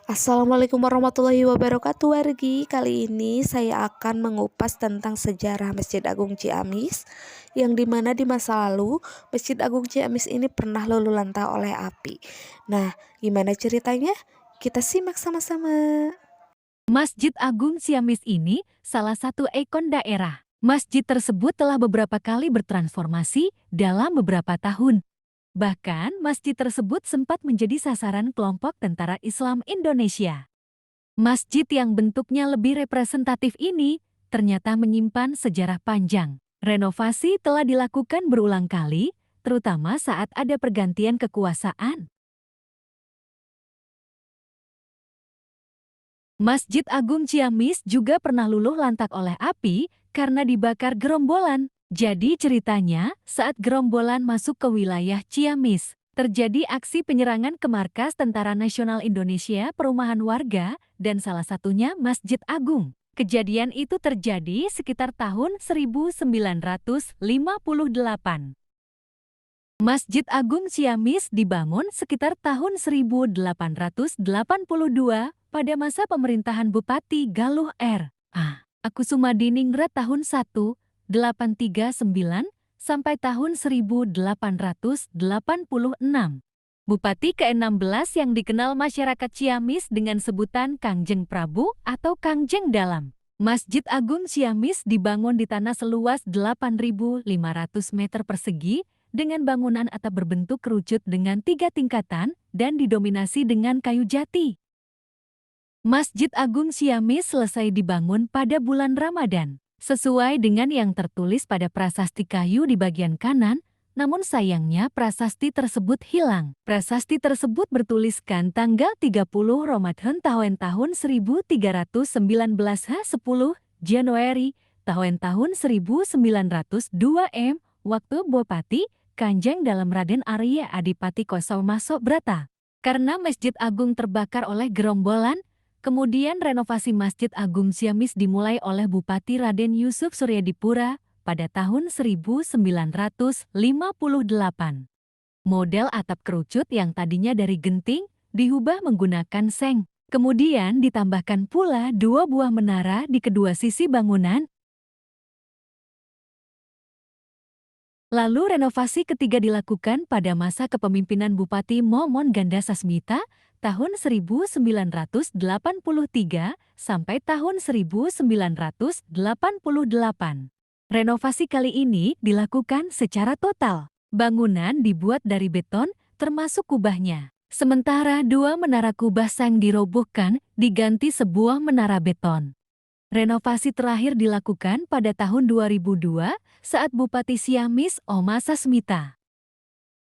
Assalamualaikum warahmatullahi wabarakatuh wargi. Kali ini saya akan mengupas tentang sejarah Masjid Agung Ciamis, yang dimana di masa lalu Masjid Agung Ciamis ini pernah luluh lantah oleh api. Nah, gimana ceritanya? Kita simak sama-sama. Masjid Agung Ciamis ini salah satu ikon daerah. Masjid tersebut telah beberapa kali bertransformasi dalam beberapa tahun. Bahkan, masjid tersebut sempat menjadi sasaran kelompok tentara Islam Indonesia. Masjid yang bentuknya lebih representatif ini ternyata menyimpan sejarah panjang. Renovasi telah dilakukan berulang kali, terutama saat ada pergantian kekuasaan. Masjid Agung Ciamis juga pernah luluh lantak oleh api karena dibakar gerombolan. Jadi ceritanya, saat gerombolan masuk ke wilayah Ciamis, terjadi aksi penyerangan ke markas Tentara Nasional Indonesia Perumahan Warga dan salah satunya Masjid Agung. Kejadian itu terjadi sekitar tahun 1958. Masjid Agung Ciamis dibangun sekitar tahun 1882 pada masa pemerintahan Bupati Galuh R. Akusumadiningrat tahun 1839 sampai tahun 1886. Bupati ke-16 yang dikenal masyarakat Ciamis dengan sebutan Kangjeng Prabu atau Kangjeng Dalam. Masjid Agung Ciamis dibangun di tanah seluas 8.500 meter persegi dengan bangunan atap berbentuk kerucut dengan 3 tingkatan dan didominasi dengan kayu jati. Masjid Agung Ciamis selesai dibangun pada bulan Ramadan, sesuai dengan yang tertulis pada prasasti kayu di bagian kanan, namun sayangnya prasasti tersebut hilang. Prasasti tersebut bertuliskan tanggal 30 Ramadan tahun 1319 10 Januari tahun 1902 waktu Bupati Kanjeng Dalam Raden Arya Adipati Kosomasok Brata. Karena Masjid Agung terbakar oleh gerombolan, kemudian renovasi Masjid Agung Ciamis dimulai oleh Bupati Raden Yusuf Suryadipura pada tahun 1958. Model atap kerucut yang tadinya dari genting diubah menggunakan seng. Kemudian ditambahkan pula 2 buah menara di kedua sisi bangunan. Lalu renovasi ketiga dilakukan pada masa kepemimpinan Bupati Momon Ganda Sasmita tahun 1983 sampai tahun 1988. Renovasi kali ini dilakukan secara total. Bangunan dibuat dari beton termasuk kubahnya. Sementara 2 menara kubah seng dirobohkan diganti sebuah menara beton. Renovasi terakhir dilakukan pada tahun 2002 saat Bupati Ciamis Oma Sasmita.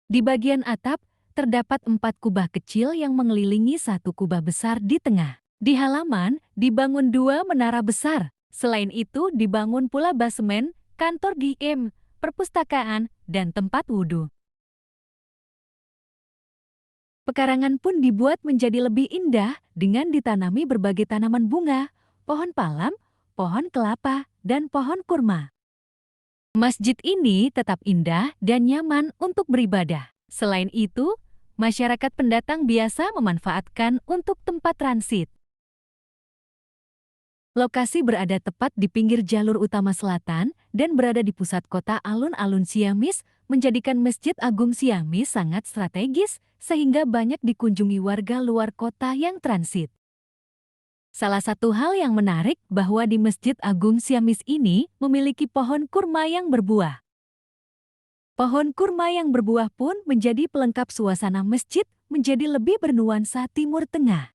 Di bagian atap, terdapat 4 kubah kecil yang mengelilingi 1 kubah besar di tengah. Di halaman, dibangun 2 menara besar. Selain itu, dibangun pula basemen, kantor GM, perpustakaan, dan tempat wudhu. Pekarangan pun dibuat menjadi lebih indah dengan ditanami berbagai tanaman bunga, pohon palem, pohon kelapa, dan pohon kurma. Masjid ini tetap indah dan nyaman untuk beribadah. Selain itu, masyarakat pendatang biasa memanfaatkan untuk tempat transit. Lokasi berada tepat di pinggir jalur utama selatan dan berada di pusat kota alun-alun Ciamis, menjadikan Masjid Agung Ciamis sangat strategis sehingga banyak dikunjungi warga luar kota yang transit. Salah satu hal yang menarik bahwa di Masjid Agung Ciamis ini memiliki pohon kurma yang berbuah. Pohon kurma yang berbuah pun menjadi pelengkap suasana masjid menjadi lebih bernuansa Timur Tengah.